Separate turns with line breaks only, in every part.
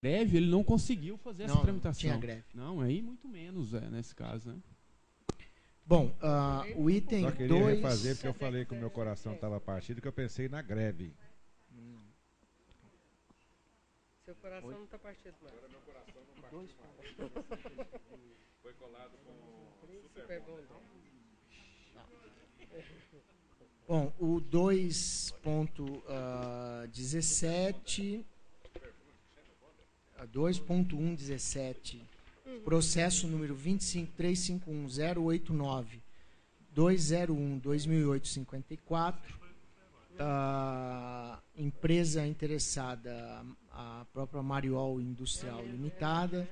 greve, ele não conseguiu fazer essa tramitação.
Não tinha greve.
Não, aí muito menos nesse caso, né?
Bom, o item 2...
Só queria refazer porque eu falei que o meu coração estava partido, que eu pensei na greve.
Seu coração não está partido mais. Agora meu coração não partido. Foi colado com Super Bond.
Bom, o 2.17... 2.117, processo número 25.351.089.201.2008.54, empresa interessada, a própria Mariol Industrial Limitada,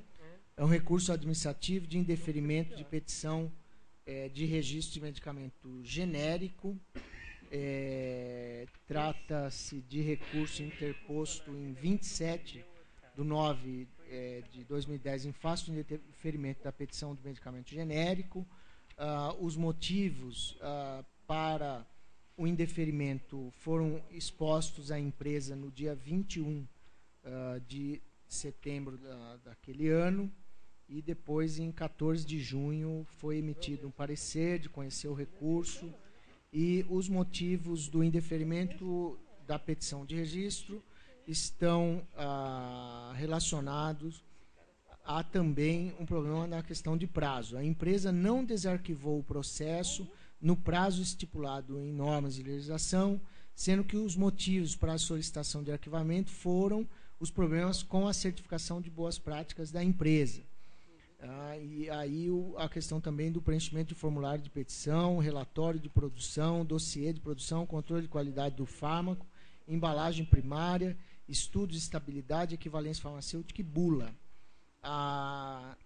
é um recurso administrativo de indeferimento de petição de registro de medicamento genérico. Trata-se de recurso interposto em 27/9 de 2010 em face do indeferimento da petição de medicamento genérico. Os motivos para o indeferimento foram expostos à empresa no dia 21 de setembro daquele ano, e depois, em 14 de junho, foi emitido um parecer de conhecer o recurso, e os motivos do indeferimento da petição de registro estão relacionados a também um problema na questão de prazo. A empresa não desarquivou o processo no prazo estipulado em normas de legislação, sendo que os motivos para a solicitação de arquivamento foram os problemas com a certificação de boas práticas da empresa. E aí a questão também do preenchimento de formulário de petição, relatório de produção, dossiê de produção, controle de qualidade do fármaco, embalagem primária, estudo de estabilidade, equivalência farmacêutica e bula. A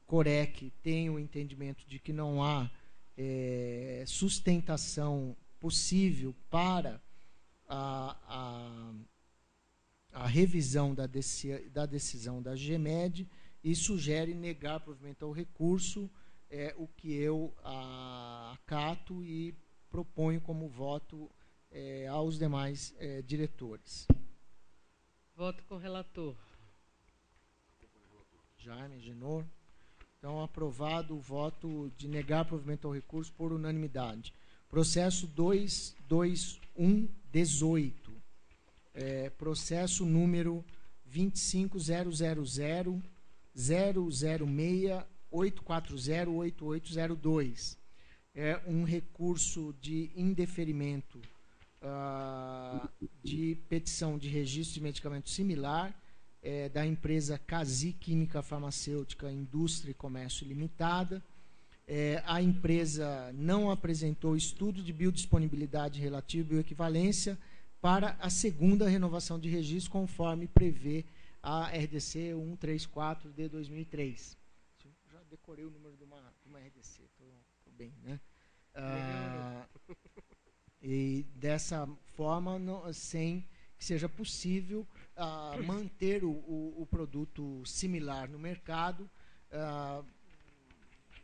Corec tem o entendimento de que não há sustentação possível para a revisão da decisão da GEMED, e sugere negar provimento ao recurso, o que eu acato e proponho como voto aos demais diretores.
Voto com o relator.
Jaime, Genor. Então, aprovado o voto de negar provimento ao recurso por unanimidade. Processo 22118. Processo número 25.000.006.840.8802. É um recurso de indeferimento de petição de registro de medicamento similar da empresa Casi Química Farmacêutica Indústria e Comércio Limitada. A empresa não apresentou estudo de biodisponibilidade relativa à bioequivalência para a segunda renovação de registro, conforme prevê a RDC 134 de 2003. Já decorei o número de uma RDC, estou bem, né? E dessa forma, sem que seja possível manter o produto similar no mercado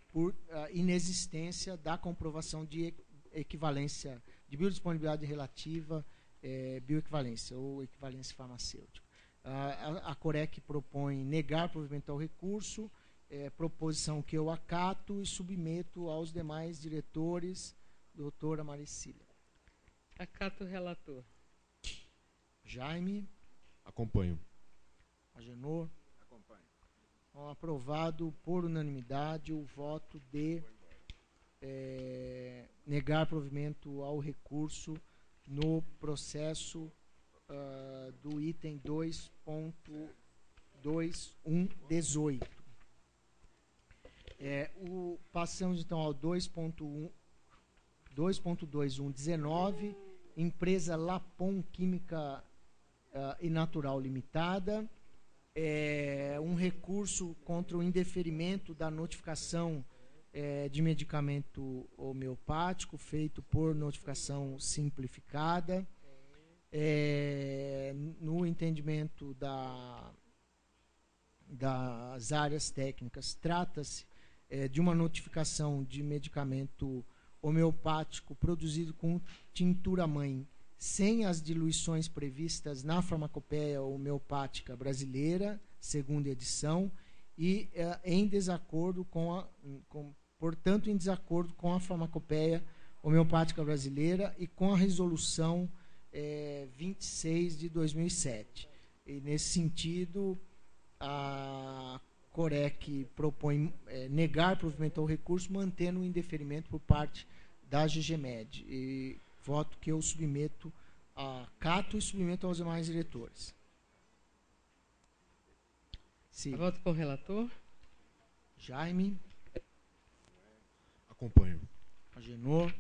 por inexistência da comprovação de equivalência, de biodisponibilidade relativa, bioequivalência ou equivalência farmacêutica. A Corec propõe negar provimento ao recurso, proposição que eu acato e submeto aos demais diretores. Doutora Maricília.
Acato o relator.
Jaime.
Acompanho.
Agenor. Acompanho. Então, aprovado por unanimidade o voto de negar provimento ao recurso no processo do item 2.2118. Passamos então ao 2.2119, empresa Lapon Química e Natural Limitada. Um recurso contra o indeferimento da notificação de medicamento homeopático, feito por notificação simplificada. No entendimento das áreas técnicas, trata-se de uma notificação de medicamento homeopático produzido com tintura-mãe sem as diluições previstas na farmacopeia homeopática brasileira, segunda edição, e em desacordo portanto, em desacordo com a farmacopeia homeopática brasileira e com a resolução 26 de 2007. E, nesse sentido, a Corec propõe negar provimento ao recurso, mantendo o indeferimento por parte da GGMed. E voto que eu submeto acato e submeto aos demais diretores. Sim.
Voto com o relator.
Jaime.
Acompanho.
Agenor.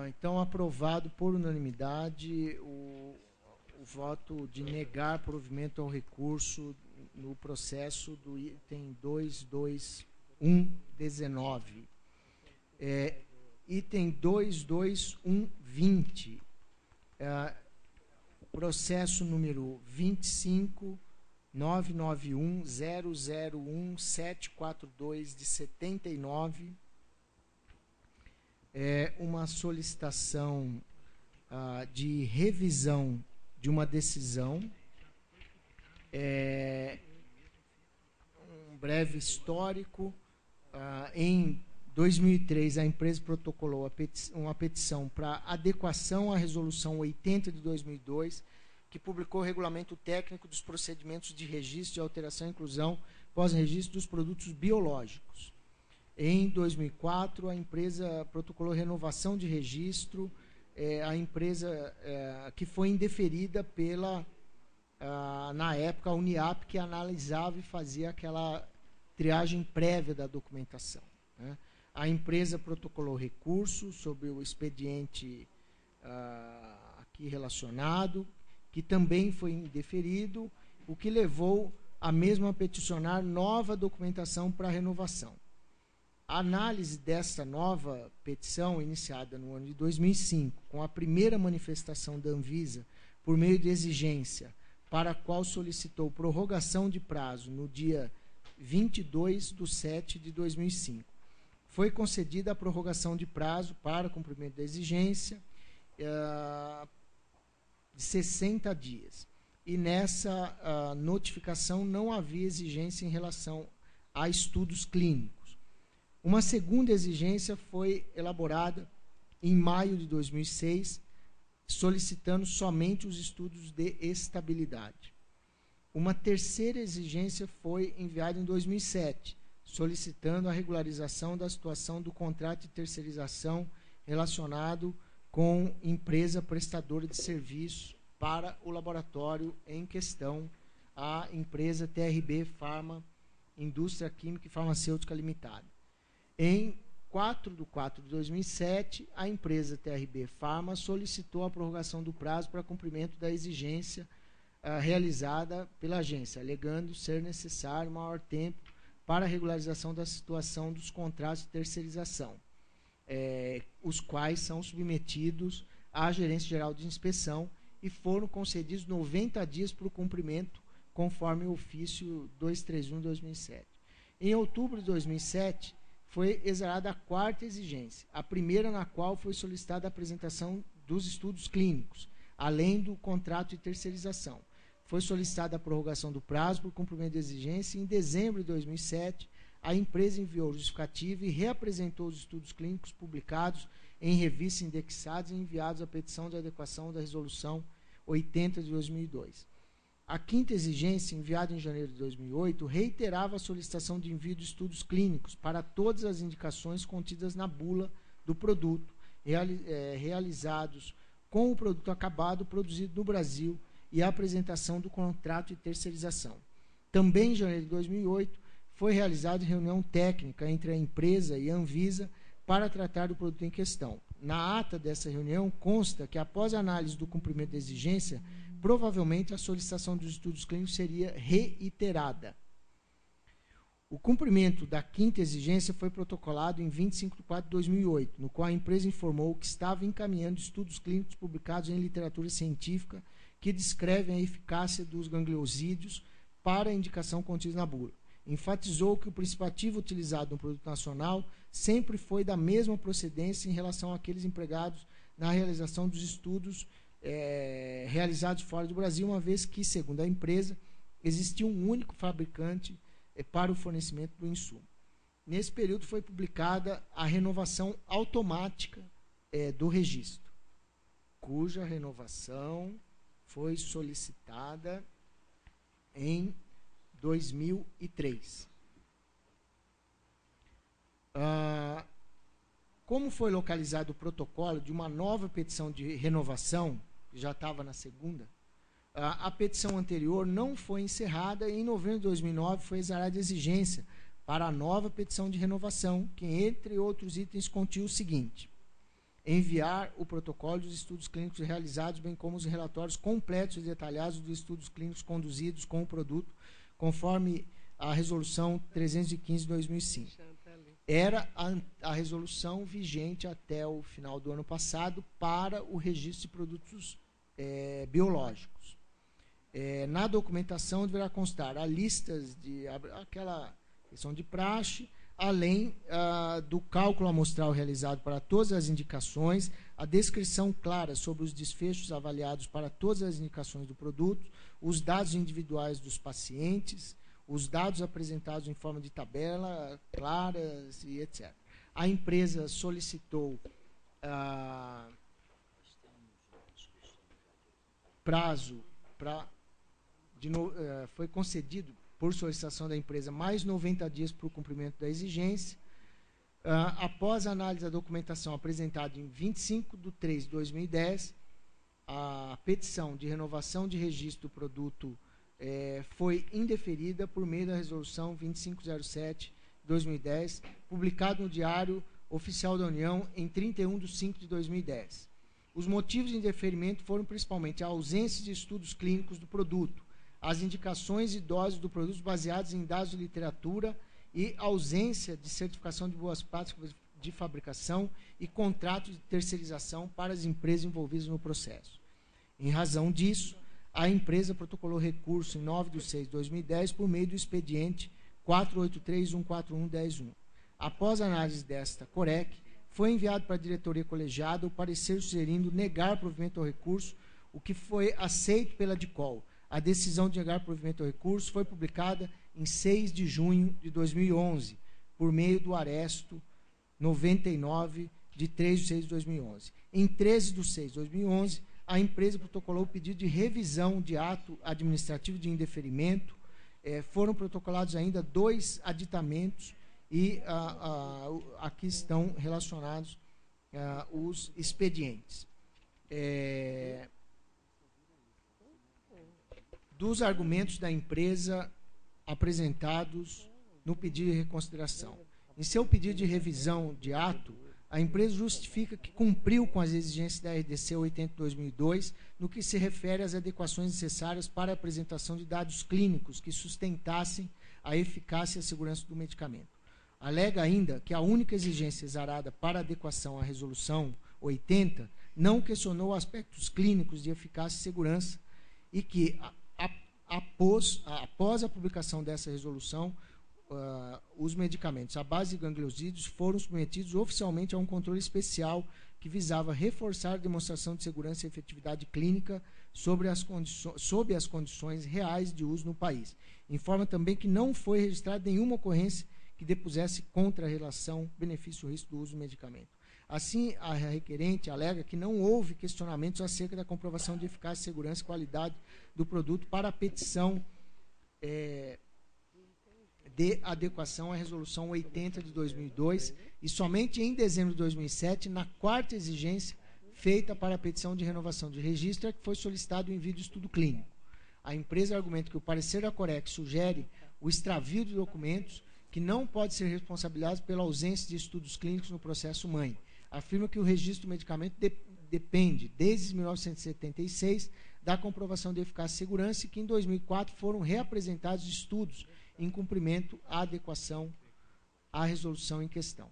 Então, aprovado por unanimidade o voto de negar provimento ao recurso no processo do item 22119. Item 22120. Processo número 25.991.001.742 de 79. Uma solicitação de revisão de uma decisão. Um breve histórico. Em 2003, a empresa protocolou uma petição para adequação à Resolução 80 de 2002, que publicou o Regulamento Técnico dos Procedimentos de Registro de Alteração e Inclusão pós-registro dos produtos biológicos. Em 2004, a empresa protocolou renovação de registro, a empresa que foi indeferida pela, na época, a Uniap, que analisava e fazia aquela triagem prévia da documentação, né? A empresa protocolou recurso sobre o expediente aqui relacionado, que também foi indeferido, o que levou a mesma a peticionar nova documentação para renovação. A análise dessa nova petição, iniciada no ano de 2005, com a primeira manifestação da Anvisa, por meio de exigência, para a qual solicitou prorrogação de prazo no dia 22/7 de 2005. Foi concedida a prorrogação de prazo para cumprimento da exigência de 60 dias. E nessa notificação não havia exigência em relação a estudos clínicos. Uma segunda exigência foi elaborada em maio de 2006, solicitando somente os estudos de estabilidade. Uma terceira exigência foi enviada em 2007, solicitando a regularização da situação do contrato de terceirização relacionado com empresa prestadora de serviço para o laboratório em questão, a empresa TRB Pharma, Indústria Química e Farmacêutica Limitada. Em 4/4/2007, a empresa TRB Pharma solicitou a prorrogação do prazo para cumprimento da exigência realizada pela agência, alegando ser necessário maior tempo para a regularização da situação dos contratos de terceirização, os quais são submetidos à Gerência Geral de Inspeção e foram concedidos 90 dias para o cumprimento, conforme o ofício 231/2007. Em outubro de 2007, foi exarada a quarta exigência, a primeira na qual foi solicitada a apresentação dos estudos clínicos, além do contrato de terceirização. Foi solicitada a prorrogação do prazo por cumprimento da exigência e, em dezembro de 2007, a empresa enviou justificativa e reapresentou os estudos clínicos publicados em revistas indexadas e enviados à petição de adequação da Resolução 80 de 2002. A quinta exigência, enviada em janeiro de 2008, reiterava a solicitação de envio de estudos clínicos para todas as indicações contidas na bula do produto, realizados com o produto acabado produzido no Brasil, e a apresentação do contrato de terceirização. Também em janeiro de 2008, foi realizada reunião técnica entre a empresa e a Anvisa para tratar do produto em questão. Na ata dessa reunião, consta que, após a análise do cumprimento da exigência, provavelmente a solicitação dos estudos clínicos seria reiterada. O cumprimento da quinta exigência foi protocolado em 25/4/2008, no qual a empresa informou que estava encaminhando estudos clínicos publicados em literatura científica que descrevem a eficácia dos gangliosídeos para a indicação contida na bula. Enfatizou que o princípio ativo utilizado no produto nacional sempre foi da mesma procedência em relação àqueles empregados na realização dos estudos realizados fora do Brasil, uma vez que, segundo a empresa, existia um único fabricante para o fornecimento do insumo. Nesse período foi publicada a renovação automática do registro, cuja renovação foi solicitada em 2003. Como foi localizado o protocolo de uma nova petição de renovação, que já estava na segunda, a petição anterior não foi encerrada e em novembro de 2009 foi exarada a exigência para a nova petição de renovação, que, entre outros itens, continha o seguinte: enviar o protocolo dos estudos clínicos realizados, bem como os relatórios completos e detalhados dos estudos clínicos conduzidos com o produto, conforme a resolução 315 de 2005. Era a resolução vigente até o final do ano passado para o registro de produtos biológicos. Na documentação deverá constar a listas de aquela questão de praxe, além do cálculo amostral realizado para todas as indicações, a descrição clara sobre os desfechos avaliados para todas as indicações do produto, os dados individuais dos pacientes, os dados apresentados em forma de tabela, claras e etc. A empresa solicitou prazo foi concedido por solicitação da empresa mais 90 dias para o cumprimento da exigência. Após a análise da documentação apresentada em 25/3/2010, a petição de renovação de registro do produto foi indeferida por meio da resolução 2507/2010, publicado no Diário Oficial da União em 31/5/2010. Os motivos de indeferimento foram principalmente a ausência de estudos clínicos do produto, as indicações e doses do produto baseadas em dados de literatura e ausência de certificação de boas práticas de fabricação e contrato de terceirização para as empresas envolvidas no processo. Em razão disso, a empresa protocolou recurso em 9/6/2010 por meio do expediente 483.141.10.1. Após a análise desta COREC, foi enviado para a diretoria colegiada o parecer sugerindo negar provimento ao recurso, o que foi aceito pela DICOL. A decisão de negar provimento ao recurso foi publicada em 6 de junho de 2011, por meio do aresto 99 de 3/6/2011. Em 13/6/2011, a empresa protocolou o pedido de revisão de ato administrativo de indeferimento. Foram protocolados ainda 2 aditamentos e aqui estão relacionados os expedientes. Dos argumentos da empresa apresentados no pedido de reconsideração. Em seu pedido de revisão de ato, a empresa justifica que cumpriu com as exigências da RDC 80/2002 no que se refere às adequações necessárias para a apresentação de dados clínicos que sustentassem a eficácia e a segurança do medicamento. Alega ainda que a única exigência exarada para adequação à resolução 80 não questionou aspectos clínicos de eficácia e segurança e que, após a publicação dessa resolução, os medicamentos à base de gangliosídeos foram submetidos oficialmente a um controle especial que visava reforçar a demonstração de segurança e efetividade clínica sob as condições reais de uso no país. Informa também que não foi registrada nenhuma ocorrência que depusesse contra a relação benefício-risco do uso do medicamento. Assim, a requerente alega que não houve questionamentos acerca da comprovação de eficácia, segurança e qualidade do produto para a petição de adequação à resolução 80 de 2002 e somente em dezembro de 2007, na 4ª exigência feita para a petição de renovação de registro, é que foi solicitado o envio de estudo clínico. A empresa argumenta que o parecer da COREC sugere o extravio de documentos que não pode ser responsabilizado pela ausência de estudos clínicos no processo mãe. Afirma que o registro do medicamento depende, desde 1976, da comprovação de eficácia e segurança e que em 2004 foram reapresentados estudos em cumprimento à adequação à resolução em questão.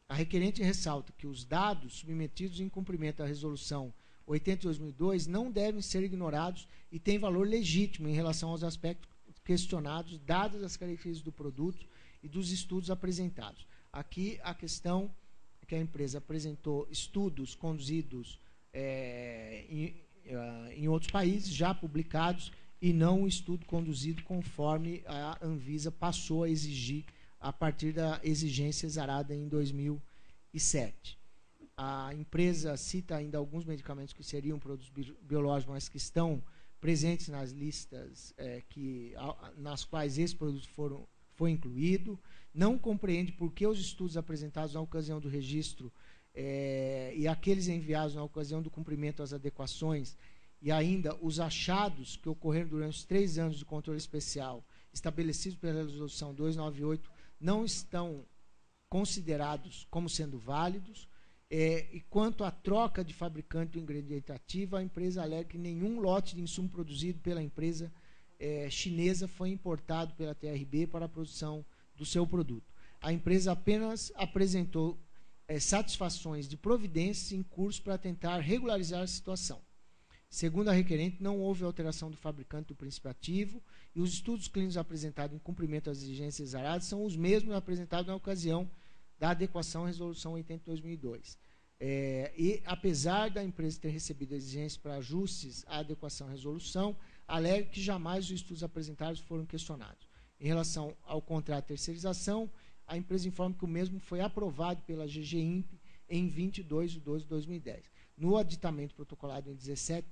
A requerente ressalta que os dados submetidos em cumprimento à resolução 80 de 2002 não devem ser ignorados e têm valor legítimo em relação aos aspectos questionados, dadas as características do produto e dos estudos apresentados. Aqui a questão é que a empresa apresentou estudos conduzidos em outros países, já publicados, e não um estudo conduzido conforme a Anvisa passou a exigir a partir da exigência exarada em 2007. A empresa cita ainda alguns medicamentos que seriam produtos biológicos, mas que estão presentes nas listas nas quais esse produto foi incluído. Não compreende por que os estudos apresentados na ocasião do registro e aqueles enviados na ocasião do cumprimento das adequações e ainda os achados que ocorreram durante os 3 anos de controle especial estabelecidos pela Resolução 298 não estão considerados como sendo válidos. E quanto à troca de fabricante do ingrediente ativo, a empresa alega que nenhum lote de insumo produzido pela empresa chinesa foi importado pela TRB para a produção do seu produto. A empresa apenas apresentou satisfações de providências em curso para tentar regularizar a situação. Segundo a requerente, não houve alteração do fabricante do princípio ativo e os estudos clínicos apresentados em cumprimento das exigências exaradas são os mesmos apresentados na ocasião da adequação à Resolução 80 de 2002. E, apesar da empresa ter recebido exigências para ajustes à adequação à resolução, alega que jamais os estudos apresentados foram questionados. Em relação ao contrato de terceirização, a empresa informa que o mesmo foi aprovado pela GGIMP em 22 de 12 de 2010. No aditamento protocolado em 17/6,